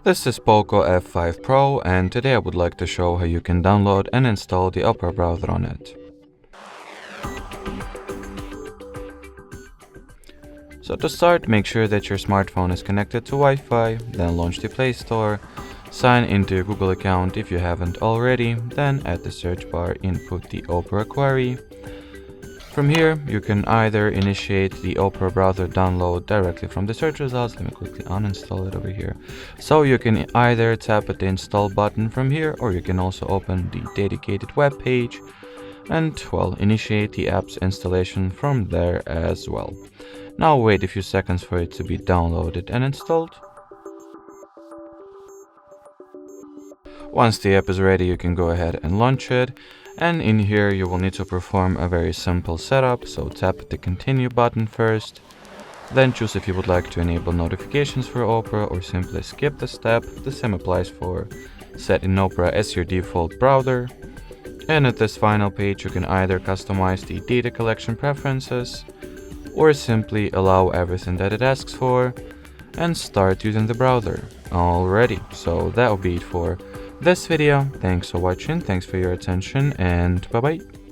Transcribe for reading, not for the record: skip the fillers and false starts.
This is POCO F5 Pro, and today I would like to show how you can download and install the Opera browser on it. So to start, make sure that your smartphone is connected to Wi-Fi, then launch the Play Store, sign into your Google account if you haven't already, then at the search bar input the Opera query. From here, you can either initiate the Opera browser download directly from the search results. Let me quickly uninstall it over here. So you can either tap at the install button from here, or you can also open the dedicated web page and, well, initiate the app's installation from there as well. Now wait a few seconds for it to be downloaded and installed. Once the app is ready, you can go ahead and launch it. And in here you will need to perform a very simple setup, so tap the continue button first, then choose if you would like to enable notifications for Opera or simply skip the step. The same applies for setting Opera as your default browser. And at this final page you can either customize the data collection preferences or simply allow everything that it asks for and start using the browser. Alrighty, so that will be it for this video. Thanks for watching, thanks for your attention, and bye bye.